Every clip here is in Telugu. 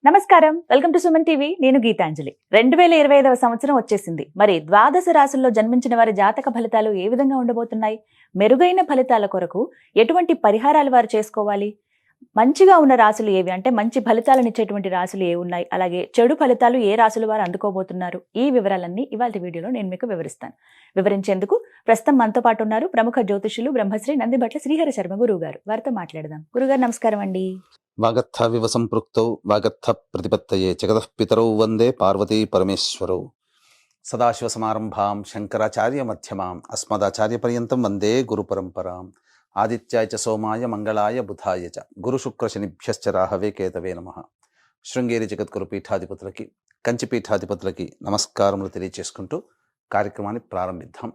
నమస్కారం, వెల్కమ్ టు సుమన్ టీవీ. నేను గీతాంజలి. 2025వ సంవత్సరం వచ్చేసింది. మరి ద్వాదశ రాశుల్లో జన్మించిన వారి జాతక ఫలితాలు ఏ విధంగా ఉండబోతున్నాయి? మెరుగైన ఫలితాల కొరకు ఎటువంటి పరిహారాలు వారు చేసుకోవాలి? మంచిగా ఉన్న రాశులు ఏవి, అంటే మంచి ఫలితాలను ఇచ్చేటువంటి రాశులు ఏ ఉన్నాయి, అలాగే చెడు ఫలితాలు ఏ రాశులు వారు అందుకోబోతున్నారు, ఈ వివరాలన్నీ ఇవాళ వీడియోలో నేను మీకు వివరిస్తాను. వివరించేందుకు ప్రస్తుతం మనతో పాటు ఉన్నారు ప్రముఖ జ్యోతిషులు బ్రహ్మశ్రీ నందిబట్ల శ్రీహరి శర్మ గురువు గారు. వారితో మాట్లాడదాం. గురుగారు నమస్కారం అండి. వాగర్థ వివ సంపృక్తౌ వాగర్థ ప్రతిపత్తయే జగతః పితరౌ వందే పార్వతీ పరమేశ్వరౌ. సదాశివ సమారంభాం శంకరాచార్య మధ్యమాం అస్మదాచార్య పర్యంతం వందే గురు పరంపరాం. ఆదిత్యాయ చ సోమాయ మంగళాయ బుధాయ చ గురు శుక్ర శనిభ్యశ్చ రాహవే కేతవే నమః. శృంగేరి జగద్గురు పీఠాధిపతులకి, కంచి పీఠాధిపతులకి నమస్కారములు తెలియచేసుకుంటూ కార్యక్రమాన్ని ప్రారంభిద్దాం.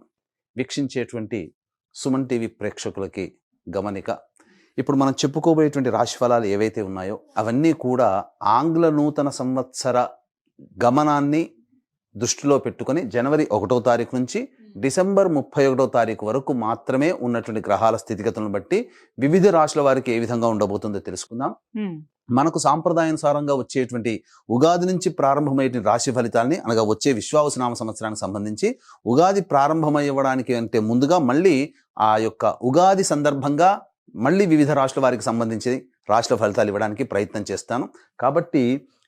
వీక్షించేటువంటి సుమన్ టీవీ ప్రేక్షకులకి గమనిక, ఇప్పుడు మనం చెప్పుకోబోయేటువంటి రాశి ఫలాలు ఏవైతే ఉన్నాయో అవన్నీ కూడా ఆంగ్ల నూతన సంవత్సర గమనాన్ని దృష్టిలో పెట్టుకొని జనవరి 1వ తారీఖు నుంచి డిసెంబర్ 31వ తారీఖు వరకు మాత్రమే ఉన్నటువంటి గ్రహాల స్థితిగతులను బట్టి వివిధ రాశుల వారికి ఏ విధంగా ఉండబోతుందో తెలుసుకుందాం. మనకు సాంప్రదాయానుసారంగా వచ్చేటువంటి ఉగాది నుంచి ప్రారంభమయ్యే రాశి ఫలితాలని, అనగా వచ్చే విశ్వావసునామ సంవత్సరానికి సంబంధించి ఉగాది ప్రారంభమయ్యడానికి అంటే ముందుగా మళ్ళీ ఆ యొక్క ఉగాది సందర్భంగా మళ్ళీ వివిధ రాశుల వారికి సంబంధించి రాశుల ఫలితాలు ఇవ్వడానికి ప్రయత్నం చేస్తాను. కాబట్టి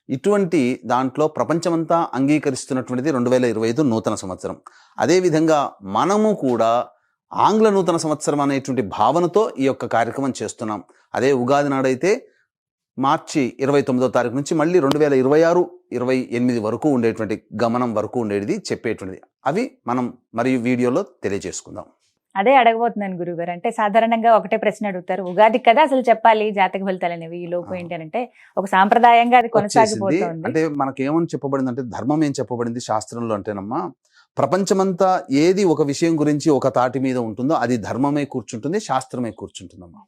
ఇటువంటి దాంట్లో ప్రపంచమంతా అంగీకరిస్తున్నటువంటిది 2025 నూతన సంవత్సరం. అదేవిధంగా మనము కూడా ఆంగ్ల నూతన సంవత్సరం అనేటువంటి భావనతో ఈ యొక్క కార్యక్రమం చేస్తున్నాం. అదే ఉగాది నాడైతే మార్చి 29వ తారీఖు నుంచి మళ్ళీ 2026-28 వరకు ఉండేటువంటి గమనం వరకు ఉండేది చెప్పేటువంటిది. అవి మనం మరియు వీడియోలో తెలియజేసుకుందాం. అదే అడగబోతున్నాను గురుగారు. అంటే సాధారణంగా ఒకటే ప్రశ్న అడుగుతారు, ఉగాది కదా అసలు చెప్పాలి జాతక ఫలితాలు అనేవి, ఈ లోపు ఏంటి అంటే ఒక సాంప్రదాయంగా అది కొనసాగిపోతుంది. అంటే మనకేమని చెప్పబడింది అంటే, ధర్మం ఏం చెప్పబడింది శాస్త్రంలో అంటేనమ్మా, ప్రపంచమంతా ఏది ఒక విషయం గురించి ఒక తాటి మీద ఉంటుందో అది ధర్మమే కూర్చుంటుంది, శాస్త్రమే కూర్చుంటుందమ్మా.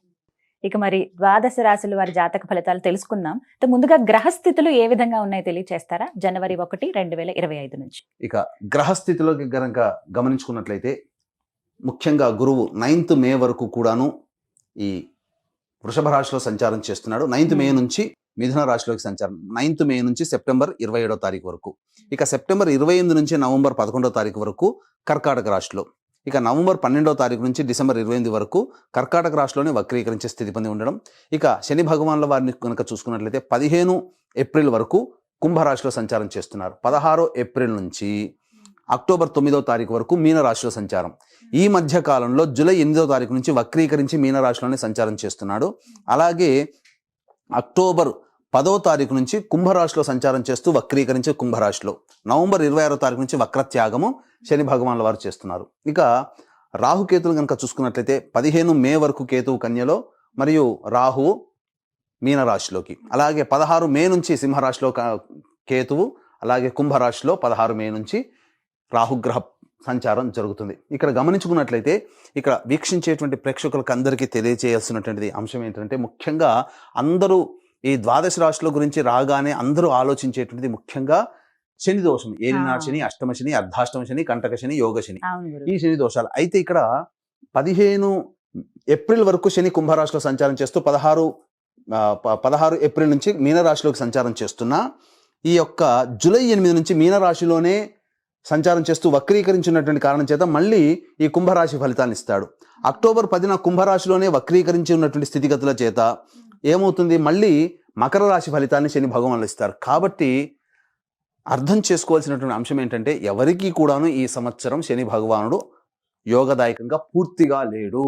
ఇక మరి ద్వాదశ రాశుల వారి జాతక ఫలితాలు తెలుసుకున్నాం. ముందుగా గ్రహస్థితులు ఏ విధంగా ఉన్నాయో తెలియచేస్తారా? జనవరి 1, 2025 నుంచి. ఇక గ్రహస్థితిలోకి గనక గమనించుకున్నట్లయితే ముఖ్యంగా గురువు 9th మే వరకు కూడాను ఈ వృషభ రాశిలో సంచారం చేస్తున్నాడు. 9th మే నుంచి మిథున రాశిలోకి సంచారం, 9th మే నుంచి సెప్టెంబర్ 27వ తారీఖు వరకు. ఇక సెప్టెంబర్ 28 నుంచి నవంబర్ 11వ తారీఖు వరకు కర్కాటక రాశిలో. ఇక నవంబర్ 12వ తారీఖు నుంచి డిసెంబర్ 28 వరకు కర్కాటక రాశిలోనే వక్రీకరించే స్థితి పొంది ఉండడం. ఇక శని భగవాన్ల వారిని కనుక చూసుకున్నట్లయితే 15 ఏప్రిల్ వరకు కుంభరాశిలో సంచారం చేస్తున్నారు. 16 ఏప్రిల్ నుంచి అక్టోబర్ 9వ తారీఖు వరకు మీనరాశిలో సంచారం. ఈ మధ్య కాలంలో జూలై 8వ తారీఖు నుంచి వక్రీకరించి మీనరాశిలోనే సంచారం చేస్తున్నాడు. అలాగే అక్టోబర్ 10వ తారీఖు నుంచి కుంభరాశిలో సంచారం చేస్తూ వక్రీకరించి కుంభరాశిలో, నవంబర్ 26వ తారీఖు నుంచి వక్రత్యాగము శని భగవాన్ల వారు చేస్తున్నారు. ఇక రాహుకేతులు కనుక చూసుకున్నట్లయితే 15 మే వరకు కేతువు కన్యలో మరియు రాహువు మీనరాశిలోకి, అలాగే 16 మే నుంచి సింహరాశిలో కేతువు, అలాగే కుంభరాశిలో 16 మే నుంచి రాహుగ్రహ సంచారం జరుగుతుంది. ఇక్కడ గమనించుకున్నట్లయితే ఇక్కడ వీక్షించేటువంటి ప్రేక్షకులకు అందరికీ తెలియజేయాల్సినటువంటి అంశం ఏంటంటే, ముఖ్యంగా అందరూ ఈ ద్వాదశ రాశుల గురించి రాగానే అందరూ ఆలోచించేటువంటిది ముఖ్యంగా శని దోషం, ఏలినాడు శని, అష్టమ శని, అర్ధాష్టమ శని, కంటక శని, యోగ శని, ఈ శని దోషాలు. అయితే ఇక్కడ 15 ఏప్రిల్ వరకు శని కుంభరాశిలో సంచారం చేస్తూ 16 ఏప్రిల్ నుంచి మీనరాశిలోకి సంచారం చేస్తున్నా, ఈ యొక్క జూలై 8 నుంచి మీనరాశిలోనే సంచారం చేస్తూ వక్రీకరించినటువంటి కారణం చేత మళ్ళీ ఈ కుంభరాశి ఫలితాన్ని ఇస్తాడు. అక్టోబర్ 10న కుంభరాశిలోనే వక్రీకరించి ఉన్నటువంటి స్థితిగతుల చేత ఏమవుతుంది, మళ్ళీ మకర రాశి ఫలితాన్ని శని భగవానులు ఇస్తారు. కాబట్టి అర్థం చేసుకోవాల్సినటువంటి అంశం ఏంటంటే, ఎవరికీ కూడాను ఈ సంవత్సరం శని భగవానుడు యోగదాయకంగా పూర్తిగా లేడు.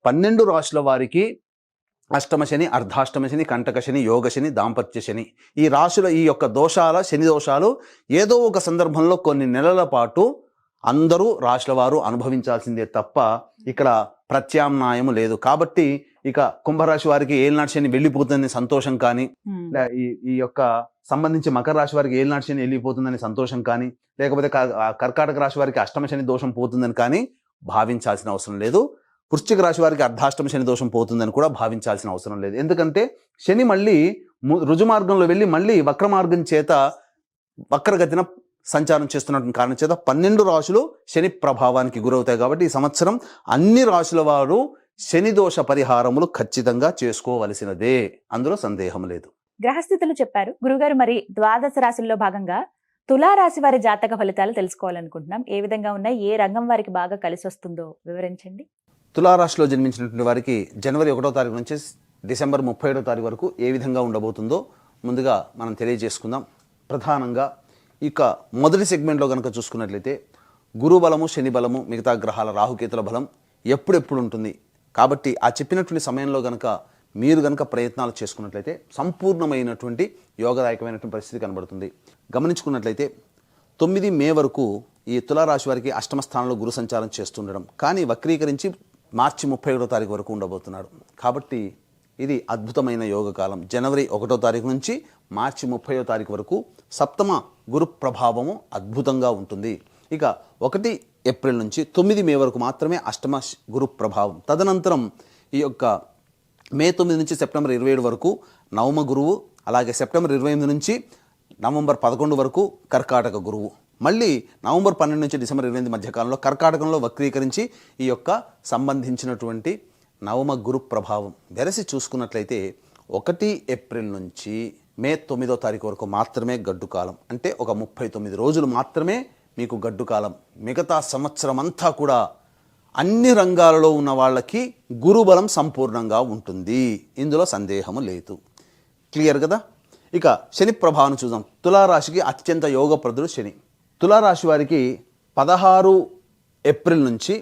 12 రాశుల వారికి అష్టమ శని, అర్ధాష్టమ శని, కంటక శని, యోగ శని, దాంపత్య శని, ఈ రాశుల ఈ యొక్క దోషాల శని దోషాలు ఏదో ఒక సందర్భంలో కొన్ని నెలల పాటు అందరూ రాశుల వారు అనుభవించాల్సిందే తప్ప ఇక్కడ ప్రత్యామ్నాయం లేదు. కాబట్టి ఇక కుంభరాశి వారికి ఏలినాటి శని వెళ్ళిపోతుందని సంతోషం కానీ, ఈ యొక్క సంబంధించి మకర రాశి వారికి ఏలినాటి శని వెళ్ళిపోతుందని సంతోషం కానీ, లేకపోతే కర్కాటక రాశి వారికి అష్టమ శని దోషం పోతుందని కానీ భావించాల్సిన అవసరం లేదు. వృశ్చిక రాశి వారికి అర్ధాష్టమ శని దోషం పోతుందని కూడా భావించాల్సిన అవసరం లేదు. ఎందుకంటే శని మళ్ళీ రుజు మార్గంలో వెళ్ళి మళ్ళీ వక్ర మార్గం చేత వక్రగతిన సంచారం చేస్తున్నటువంటి కారణం చేత 12 రాశులు శని ప్రభావానికి గురవుతాయి. కాబట్టి ఈ సంవత్సరం అన్ని రాశుల వారు శని దోష పరిహారములు ఖచ్చితంగా చేసుకోవలసినదే, అందులో సందేహం లేదు. గ్రహస్థితులు చెప్పారు గురుగారు. మరి ద్వాదశ రాశుల్లో భాగంగా తులారాశి వారి జాతక ఫలితాలు తెలుసుకోవాలనుకుంటున్నాం. ఏ విధంగా ఉన్నాయి, ఏ రంగం వారికి బాగా కలిసి వస్తుందో వివరించండి. తులారాశిలో జన్మించినటువంటి వారికి జనవరి 1వ తారీఖు నుంచి డిసెంబర్ 31వ తారీఖు వరకు ఏ విధంగా ఉండబోతుందో ముందుగా మనం తెలియజేసుకుందాం. ప్రధానంగా ఇక మొదటి సెగ్మెంట్లో కనుక చూసుకున్నట్లయితే గురు బలము, శని బలము, మిగతా గ్రహాల రాహుకేతుల బలం ఎప్పుడెప్పుడు ఉంటుంది. కాబట్టి ఆ చెప్పినటువంటి సమయంలో కనుక మీరు కనుక ప్రయత్నాలు చేసుకున్నట్లయితే సంపూర్ణమైనటువంటి యోగదాయకమైనటువంటి పరిస్థితి కనబడుతుంది. గమనించుకున్నట్లయితే 9 మే వరకు ఈ తులారాశి వారికి అష్టమ స్థానంలో గురు సంచారం చేస్తుండడం, కానీ వక్రీకరించి మార్చి 31వ తారీఖు వరకు ఉండబోతున్నాడు. కాబట్టి ఇది అద్భుతమైన యోగకాలం. జనవరి 1వ తారీఖు నుంచి మార్చి 30వ తారీఖు వరకు సప్తమ గురు ప్రభావము అద్భుతంగా ఉంటుంది. ఇక 1 ఏప్రిల్ నుంచి 9 మే వరకు మాత్రమే అష్టమ గురు ప్రభావం. తదనంతరం ఈ యొక్క మే 9 నుంచి సెప్టెంబర్ 27 వరకు నవమ గురువు, అలాగే సెప్టెంబర్ 28 నుంచి నవంబర్ 11 వరకు కర్కాటక గురువు, మళ్ళీ నవంబర్ 12 నుంచి డిసెంబర్ 28 మధ్యకాలంలో కర్కాటకంలో వక్రీకరించి ఈ యొక్క సంబంధించినటువంటి నవమ గురు ప్రభావం వెరసి చూసుకున్నట్లయితే 1 ఏప్రిల్ నుంచి మే 9వ తారీఖు వరకు మాత్రమే గడ్డు కాలం. అంటే ఒక 39 రోజులు మాత్రమే మీకు గడ్డు కాలం. మిగతా సంవత్సరం అంతా కూడా అన్ని రంగాలలో ఉన్న వాళ్ళకి గురుబలం సంపూర్ణంగా ఉంటుంది. ఇందులో సందేహము లేదు. క్లియర్ కదా? ఇక శని ప్రభావం చూద్దాం. తులారాశికి అత్యంత యోగప్రదుడు శని. తులారాశి వారికి 16 ఏప్రిల్ నుంచి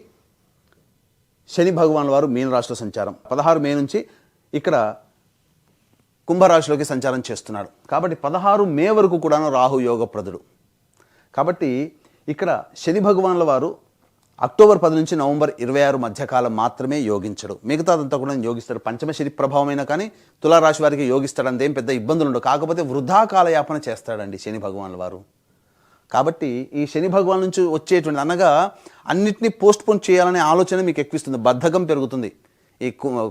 శని భగవాన్ వారు మీనరాశిలో సంచారం, 16 మే నుంచి ఇక్కడ కుంభరాశిలోకి సంచారం చేస్తున్నాడు. కాబట్టి 16 మే వరకు కూడా రాహు యోగప్రదుడు. కాబట్టి ఇక్కడ శని భగవాన్ల వారు అక్టోబర్ 10 నుంచి నవంబర్ 26 మధ్యకాలం మాత్రమే యోగించడు. మిగతాదంతా కూడా యోగిస్తాడు. పంచమ శని ప్రభావమైనా కానీ తులారాశి వారికి యోగిస్తాడు. అంతేం పెద్ద ఇబ్బందులు ఉండవు. కాకపోతే వృధా కాలయాపన చేస్తాడండి శని భగవాన్ల వారు. కాబట్టి ఈ శని భగవాన్ నుంచి వచ్చేటువంటి అనగా అన్నిటినీ పోస్ట్ పోన్ చేయాలనే ఆలోచన మీకు ఎక్కువిస్తుంది. బద్ధకం పెరుగుతుంది ఈ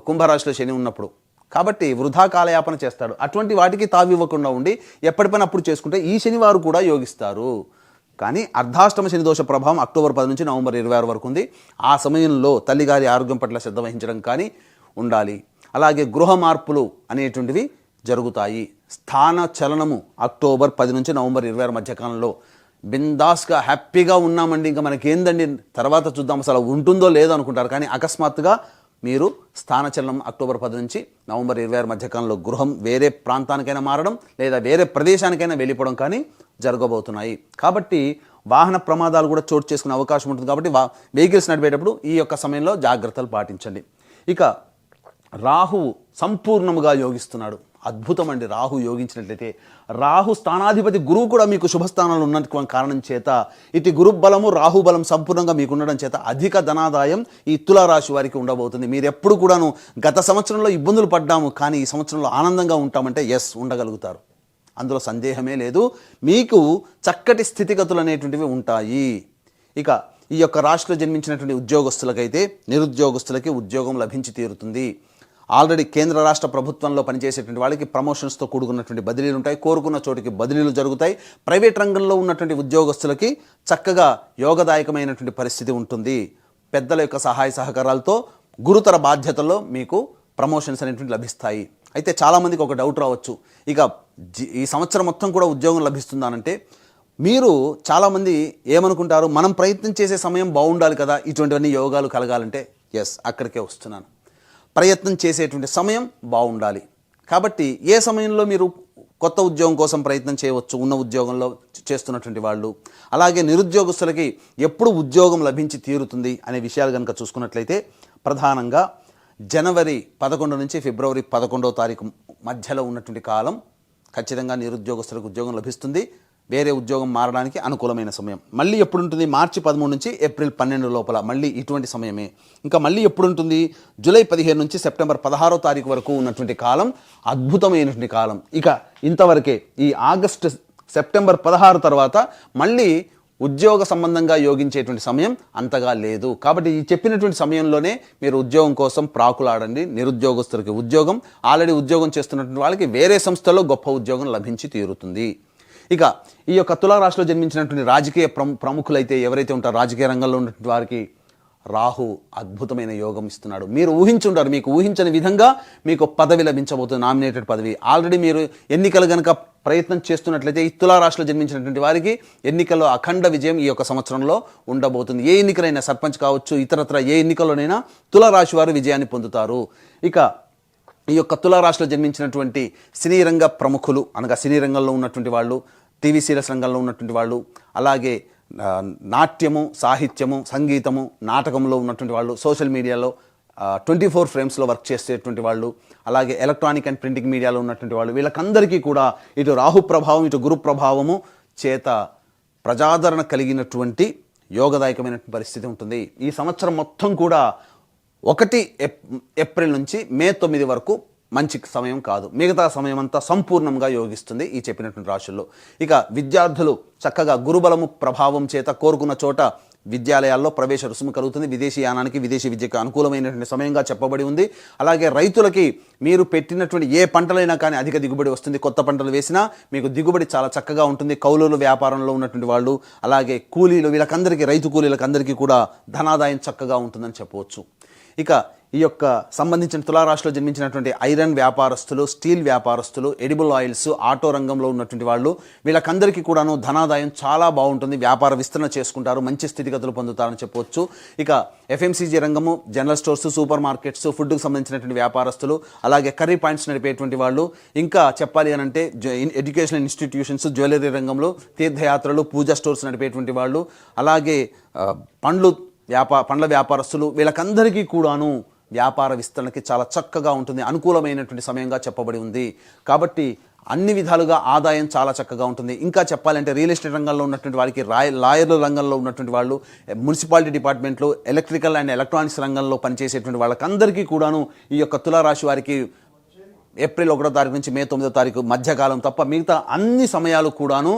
కుంభరాశిలో శని ఉన్నప్పుడు. కాబట్టి వృధా కాలయాపన చేస్తాడు. అటువంటి వాటికి తావివ్వకుండా ఉండి ఎప్పటిపైనా అప్పుడు చేసుకుంటే ఈ శనివారు కూడా యోగిస్తారు. కానీ అర్ధాష్టమ శని దోష ప్రభావం అక్టోబర్ 10 నుంచి నవంబర్ 26 వరకు ఉంది. ఆ సమయంలో తల్లిగారి ఆరోగ్యం పట్ల శ్రద్ధ వహించడం కానీ ఉండాలి. అలాగే గృహ మార్పులు అనేటువంటివి జరుగుతాయి. స్థాన చలనము అక్టోబర్ 10 నుంచి నవంబర్ 26 మధ్యకాలంలో బిందాస్గా హ్యాపీగా ఉన్నామండి, ఇంకా మనకేందండి తర్వాత చూద్దాం అసలు ఉంటుందో లేదో అనుకుంటారు. కానీ అకస్మాత్తుగా మీరు స్థానచలనం అక్టోబర్ 10 నుంచి నవంబర్ 26 మధ్యకాలంలో గృహం వేరే ప్రాంతానికైనా మారడం లేదా వేరే ప్రదేశానికైనా వెళ్ళిపోవడం కానీ జరగబోతున్నాయి. కాబట్టి వాహన ప్రమాదాలు కూడా చోటు చేసుకునే అవకాశం ఉంటుంది. కాబట్టి వెహికల్స్ నడిపేటప్పుడు ఈ యొక్క సమయంలో జాగ్రత్తలు పాటించండి. ఇక రాహువు సంపూర్ణముగా యోగిస్తున్నాడు. అద్భుతం అండి. రాహు యోగించినట్లయితే రాహు స్థానాధిపతి గురువు కూడా మీకు శుభస్థానాలు ఉన్న కారణం చేత ఇటు గురు బలము రాహు బలం సంపూర్ణంగా మీకు ఉండడం చేత అధిక ధనాదాయం ఈ తులారాశి వారికి ఉండబోతుంది. మీరు ఎప్పుడు కూడాను గత సంవత్సరంలో ఇబ్బందులు పడ్డాము కానీ ఈ సంవత్సరంలో ఆనందంగా ఉంటామంటే ఎస్ ఉండగలుగుతారు. అందులో సందేహమే లేదు. మీకు చక్కటి స్థితిగతులు అనేటువంటివి ఉంటాయి. ఇక ఈ యొక్క రాశిలో జన్మించినటువంటి ఉద్యోగస్తులకైతే నిరుద్యోగస్తులకి ఉద్యోగం లభించి తీరుతుంది. ఆల్రెడీ కేంద్ర రాష్ట్ర ప్రభుత్వంలో పనిచేసేటువంటి వాళ్ళకి ప్రమోషన్స్తో కూడుకున్నటువంటి బదిలీలు ఉంటాయి. కోరుకున్న చోటికి బదిలీలు జరుగుతాయి. ప్రైవేట్ రంగంలో ఉన్నటువంటి ఉద్యోగస్తులకి చక్కగా యోగదాయకమైనటువంటి పరిస్థితి ఉంటుంది. పెద్దల యొక్క సహాయ సహకారాలతో గురుతర బాధ్యతల్లో మీకు ప్రమోషన్స్ అనేటువంటి లభిస్తాయి. అయితే చాలామందికి ఒక డౌట్ రావచ్చు, ఇక ఈ సంవత్సరం మొత్తం కూడా ఉద్యోగం లభిస్తుందానంటే మీరు చాలామంది ఏమనుకుంటారు, మనం ప్రయత్నం చేసే సమయం బాగుండాలి కదా ఇటువంటివన్నీ యోగాలు కలగాలంటే. ఎస్, అక్కడికే వస్తున్నాను. ప్రయత్నం చేసేటువంటి సమయం బాగుండాలి. కాబట్టి ఏ సమయంలో మీరు కొత్త ఉద్యోగం కోసం ప్రయత్నం చేయవచ్చు, ఉన్న ఉద్యోగంలో చేస్తున్నటువంటి వాళ్ళు. అలాగే నిరుద్యోగస్తులకి ఎప్పుడు ఉద్యోగం లభించి తీరుతుంది అనే విషయాలు కనుక చూసుకున్నట్లయితే ప్రధానంగా జనవరి 11 నుంచి ఫిబ్రవరి 11వ తారీఖు మధ్యలో ఉన్నటువంటి కాలం ఖచ్చితంగా నిరుద్యోగస్తులకు ఉద్యోగం లభిస్తుంది. వేరే ఉద్యోగం మారడానికి అనుకూలమైన సమయం. మళ్ళీ ఎప్పుడు ఉంటుంది? మార్చి 13 నుంచి ఏప్రిల్ 12 లోపల మళ్ళీ ఇటువంటి సమయమే. ఇంకా మళ్ళీ ఎప్పుడు ఉంటుంది? జూలై 15 నుంచి సెప్టెంబర్ 16వ తారీఖు వరకు ఉన్నటువంటి కాలం అద్భుతమైనటువంటి కాలం. ఇక ఇంతవరకే. ఈ ఆగస్టు సెప్టెంబర్ 16 తర్వాత మళ్ళీ ఉద్యోగ సంబంధంగా యోగించేటువంటి సమయం అంతగా లేదు. కాబట్టి ఈ చెప్పినటువంటి సమయంలోనే మీరు ఉద్యోగం కోసం ప్రాకులాడండి. నిరుద్యోగస్తులకి ఉద్యోగం, ఆల్రెడీ ఉద్యోగం చేస్తున్నటువంటి వాళ్ళకి వేరే సంస్థలో గొప్ప ఉద్యోగం లభించి తీరుతుంది. ఇక ఈ యొక్క తులారాశిలో జన్మించినటువంటి రాజకీయ ప్రముఖులైతే ఎవరైతే ఉంటారో రాజకీయ రంగంలో ఉన్నటువంటి వారికి రాహు అద్భుతమైన యోగం ఇస్తున్నాడు. మీరు ఊహించుంటారు, మీకు ఊహించని విధంగా మీకు పదవి లభించబోతుంది, నామినేటెడ్ పదవి. ఆల్రెడీ మీరు ఎన్నికలు కనుక ప్రయత్నం చేస్తున్నట్లయితే ఈ తులారాశిలో జన్మించినటువంటి వారికి ఎన్నికల్లో అఖండ విజయం ఈ యొక్క సంవత్సరంలో ఉండబోతుంది. ఏ ఎన్నికలైనా, సర్పంచ్ కావచ్చు, ఇతరత్ర ఏ ఎన్నికల్లోనైనా తులారాశి వారు విజయాన్ని పొందుతారు. ఇక ఈ యొక్క తులారాశిలో జన్మించినటువంటి సినీ రంగ ప్రముఖులు, అనగా సినీ రంగంలో ఉన్నటువంటి వాళ్ళు, టీవీ సీరియల్స్ రంగంలో ఉన్నటువంటి వాళ్ళు, అలాగే నాట్యము, సాహిత్యము, సంగీతము, నాటకంలో ఉన్నటువంటి వాళ్ళు, సోషల్ మీడియాలో 24 ఫ్రేమ్స్లో వర్క్ చేసేటువంటి వాళ్ళు, అలాగే ఎలక్ట్రానిక్ అండ్ ప్రింటింగ్ మీడియాలో ఉన్నటువంటి వాళ్ళు, వీళ్ళకందరికీ కూడా ఇటు రాహు ప్రభావం, ఇటు గురు ప్రభావము చేత ప్రజాదరణ కలిగినటువంటి యోగదాయకమైనటువంటి పరిస్థితి ఉంటుంది. ఈ సంవత్సరం మొత్తం కూడా 1 ఏప్రిల్ నుంచి మే 9 వరకు మంచి సమయం కాదు. మిగతా సమయం అంతా సంపూర్ణంగా యోగిస్తుంది ఈ చెప్పినటువంటి రాశుల్లో. ఇక విద్యార్థులు చక్కగా గురుబలము ప్రభావం చేత కోరుకున్న చోట విద్యాలయాల్లో ప్రవేశ రుసుము కలుగుతుంది. విదేశీ యానానికి, విదేశీ విద్యకు అనుకూలమైనటువంటి సమయంగా చెప్పబడి ఉంది. అలాగే రైతులకి మీరు పెట్టినటువంటి ఏ పంటలైనా కానీ అధిక దిగుబడి వస్తుంది. కొత్త పంటలు వేసినా మీకు దిగుబడి చాలా చక్కగా ఉంటుంది. కౌలుల వ్యాపారంలో ఉన్నటువంటి వాళ్ళు, అలాగే కూలీలు, వీళ్ళకందరికీ, రైతు కూలీలకు అందరికీ కూడా ధనాదాయం చక్కగా ఉంటుందని చెప్పవచ్చు. ఇక ఈ యొక్క సంబంధించిన తులారాశిలో జన్మించినటువంటి ఐరన్ వ్యాపారస్తులు, స్టీల్ వ్యాపారస్తులు, ఎడిబుల్ ఆయిల్స్, ఆటో రంగంలో ఉన్నటువంటి వాళ్ళు, వీళ్ళకందరికీ కూడాను ధనాదాయం చాలా బాగుంటుంది. వ్యాపార విస్తరణ చేసుకుంటారు, మంచి స్థితిగతులు పొందుతారని చెప్పవచ్చు. ఇక ఎఫ్ఎంసీజీ రంగము, జనరల్ స్టోర్స్, సూపర్ మార్కెట్స్, ఫుడ్కు సంబంధించినటువంటి వ్యాపారస్తులు, అలాగే కర్రీ పాయింట్స్ నడిపేటువంటి వాళ్ళు, ఇంకా చెప్పాలి అని అంటే ఎడ్యుకేషనల్ ఇన్స్టిట్యూషన్స్, జ్యువెలరీ రంగంలో, తీర్థయాత్రలు, పూజా స్టోర్స్ నడిపేటువంటి వాళ్ళు, అలాగే పండ్ల వ్యాపారస్తులు, వీళ్ళకందరికీ కూడాను వ్యాపార విస్తరణకి చాలా చక్కగా ఉంటుంది, అనుకూలమైనటువంటి సమయంగా చెప్పబడి ఉంది. కాబట్టి అన్ని విధాలుగా ఆదాయం చాలా చక్కగా ఉంటుంది. ఇంకా చెప్పాలంటే రియల్ ఎస్టేట్ రంగంలో ఉన్నటువంటి వారికి, లాయర్ల రంగంలో ఉన్నటువంటి వాళ్ళు, మున్సిపాలిటీ డిపార్ట్మెంట్లు, ఎలక్ట్రికల్ అండ్ ఎలక్ట్రానిక్స్ రంగంలో పనిచేసేటువంటి వాళ్ళకందరికీ కూడాను ఈ యొక్క తులారాశి వారికి ఏప్రిల్ 1వ తారీఖు నుంచి మే 9వ తారీఖు మధ్యకాలం తప్ప మిగతా అన్ని సమయాలు కూడాను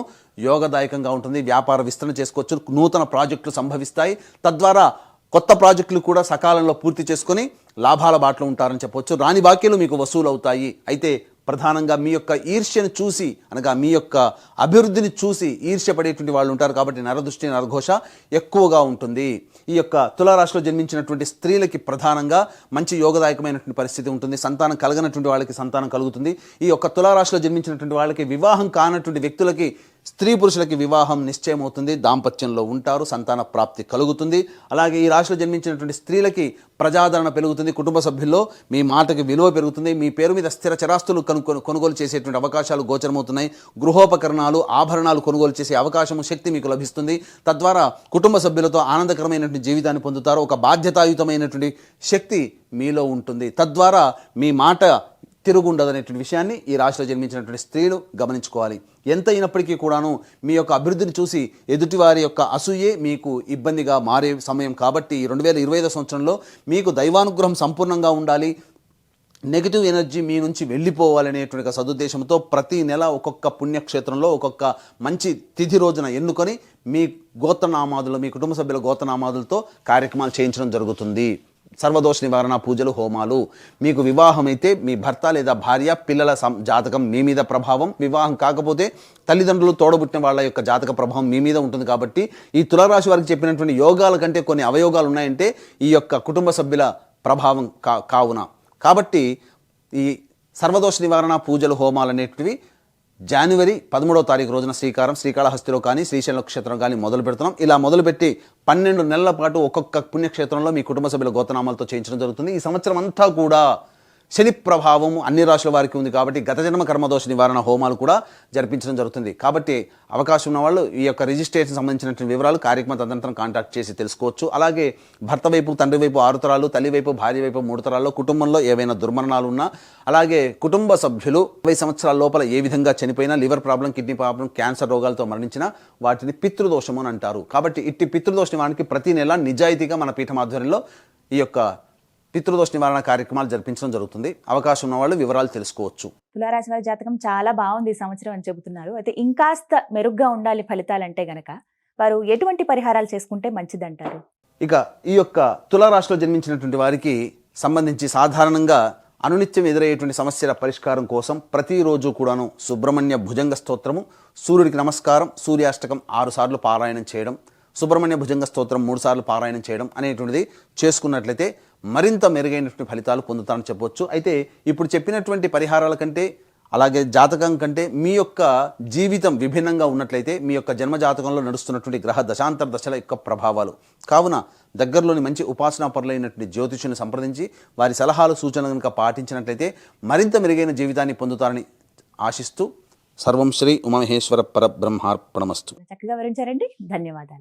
యోగదాయకంగా ఉంటుంది. వ్యాపార విస్తరణ చేసుకోవచ్చు, నూతన ప్రాజెక్టులు సంభవిస్తాయి. తద్వారా కొత్త ప్రాజెక్టులు కూడా సకాలంలో పూర్తి చేసుకొని లాభాల బాటలో ఉంటారని చెప్పవచ్చు. రాని బాకీలు మీకు వసూలు అవుతాయి. అయితే ప్రధానంగా మీ యొక్క ఈర్ష్యను చూసి, అనగా మీ యొక్క అభివృద్ధిని చూసి ఈర్ష్యపడేటువంటి వాళ్ళు ఉంటారు. కాబట్టి నరదృష్టి, నరఘోష ఎక్కువగా ఉంటుంది. ఈ యొక్క తులారాశిలో జన్మించినటువంటి స్త్రీలకి ప్రధానంగా మంచి యోగదాయకమైనటువంటి పరిస్థితి ఉంటుంది. సంతానం కలగనటువంటి వాళ్ళకి సంతానం కలుగుతుంది. ఈ యొక్క తులారాశిలో జన్మించినటువంటి వాళ్ళకి వివాహం కానటువంటి వ్యక్తులకి, స్త్రీ పురుషులకి వివాహం నిశ్చయం అవుతుంది, దాంపత్యంలో ఉంటారు, సంతాన ప్రాప్తి కలుగుతుంది. అలాగే ఈ రాశిలో జన్మించినటువంటి స్త్రీలకి ప్రజాదరణ పెరుగుతుంది, కుటుంబ సభ్యుల్లో మీ మాటకి విలువ పెరుగుతుంది, మీ పేరు మీద స్థిర చరాస్తులు కొనుగోలు చేసేటువంటి అవకాశాలు గోచరమవుతున్నాయి. గృహోపకరణాలు, ఆభరణాలు కొనుగోలు చేసే అవకాశము, శక్తి మీకు లభిస్తుంది. తద్వారా కుటుంబ సభ్యులతో ఆనందకరమైనటువంటి జీవితాన్ని పొందుతారు. ఒక బాధ్యతాయుతమైనటువంటి శక్తి మీలో ఉంటుంది. తద్వారా మీ మాట తిరుగుండదనేటువంటి విషయాన్ని ఈ రాశిలో జన్మించినటువంటి స్త్రీలు గమనించుకోవాలి. ఎంత అయినప్పటికీ కూడాను మీ యొక్క అభివృద్ధిని చూసి ఎదుటివారి యొక్క అసూయే మీకు ఇబ్బందిగా మారే సమయం. కాబట్టి 2025 సంవత్సరంలో మీకు దైవానుగ్రహం సంపూర్ణంగా ఉండాలి, నెగిటివ్ ఎనర్జీ మీ నుంచి వెళ్ళిపోవాలనేటువంటి సదుద్దేశంతో ప్రతి నెల ఒక్కొక్క పుణ్యక్షేత్రంలో ఒక్కొక్క మంచి తిథి రోజున ఎన్నుకొని మీ గోత్రనామాదులు, మీ కుటుంబ సభ్యుల గోత్రనామాదులతో కార్యక్రమాలు చేయించడం జరుగుతుంది. సర్వదోష నివారణ పూజలు, హోమాలు. మీకు వివాహం అయితే మీ భర్త లేదా భార్య, పిల్లల జాతకం మీ మీద ప్రభావం, వివాహం కాకపోతే తల్లిదండ్రులు, తోడబుట్టిన వాళ్ళ యొక్క జాతక ప్రభావం మీ మీద ఉంటుంది. కాబట్టి ఈ తులారాశి వారికి చెప్పినటువంటి యోగాల కంటే కొన్ని అవయోగాలు ఉన్నాయంటే ఈ యొక్క కుటుంబ సభ్యుల ప్రభావం కావున. కాబట్టి ఈ సర్వదోష నివారణ పూజలు, హోమాలు అనేటివి జనవరి 13వ తారీఖు రోజున శ్రీకాళహస్తిలో కానీ, శ్రీశైలం క్షేత్రం కానీ మొదలు పెడుతున్నాం. ఇలా మొదలుపెట్టి 12 నెలల పాటు ఒక్కొక్క పుణ్యక్షేత్రంలో మీ కుటుంబ సభ్యుల గోత్రనామాలతో చేయించడం జరుగుతుంది. ఈ సంవత్సరం అంతా కూడా శని ప్రభావం అన్ని రాశుల వారికి ఉంది. కాబట్టి గత జన్మ కర్మదోష నివారణ హోమాలు కూడా జరిపించడం జరుగుతుంది. కాబట్టి అవకాశం ఉన్న వాళ్ళు ఈ యొక్క రిజిస్ట్రేషన్ సంబంధించినటువంటి వివరాలు కార్యక్రమ తదనంతరం కాంటాక్ట్ చేసి తెలుసుకోవచ్చు. అలాగే భర్త వైపు, తండ్రి వైపు 6 తరాలు, తల్లి వైపు, భార్య వైపు 3 తరాల్లో కుటుంబంలో ఏవైనా దుర్మరణాలు ఉన్నా, అలాగే కుటుంబ సభ్యులు 20 సంవత్సరాల లోపల ఏ విధంగా చనిపోయినా, liver problem, kidney problem, cancer రోగాలతో మరణించినా వాటిని పితృదోషము అని అంటారు. కాబట్టి ఇట్టి పితృదోష నివారణకి ప్రతి నెల నిజాయితీగా మన పీఠం ఆధ్వర్యంలో ఈ యొక్క పితృదోష నివారణ కార్యక్రమాలు జరిపించడం జరుగుతుంది. అవకాశం ఉన్న వాళ్ళు వివరాలు తెలుసుకోవచ్చు. తులారాశి వారి జాతకం చాలా బాగుంది ఈ సంవత్సరం అని చెబుతున్నారు. అయితే ఇంకాస్త మెరుగ్గా ఉండాలి ఫలితాలంటే గనక వారు ఎటువంటి పరిహారాలు చేసుకుంటే మంచిదంటారు? ఇక ఈ యొక్క తులారాశిలో జన్మించినటువంటి వారికి సంబంధించి సాధారణంగా అనునిత్యం ఎదురయ్యేటువంటి సమస్యల పరిష్కారం కోసం ప్రతిరోజు కూడాను సుబ్రహ్మణ్య భుజంగ స్తోత్రము, సూర్యుడికి నమస్కారం, సూర్యాష్టకం 6 సార్లు పారాయణం చేయడం, సుబ్రహ్మణ్య భుజంగ స్తోత్రం 3 సార్లు పారాయణం చేయడం అనేటువంటిది చేసుకున్నట్లయితే మరింత మెరుగైనటువంటి ఫలితాలు పొందుతారని చెప్పవచ్చు. అయితే ఇప్పుడు చెప్పినటువంటి పరిహారాల కంటే అలాగే జాతకం కంటే మీ యొక్క జీవితం విభిన్నంగా ఉన్నట్లయితే మీ యొక్క జన్మ జాతకంలో నడుస్తున్నటువంటి గ్రహ దశాంతర దశల యొక్క ప్రభావాలు కావున దగ్గరలోని మంచి ఉపాసనా పరులైనటువంటి జ్యోతిషుని సంప్రదించి వారి సలహాలు సూచనలు కనుక పాటించినట్లయితే మరింత మెరుగైన జీవితాన్ని పొందుతారని ఆశిస్తూ సర్వం శ్రీ ఉమామహేశ్వర పరబ్రహ్మార్పణమస్తు. చక్కగా వివరించారండి. ధన్యవాదాలు.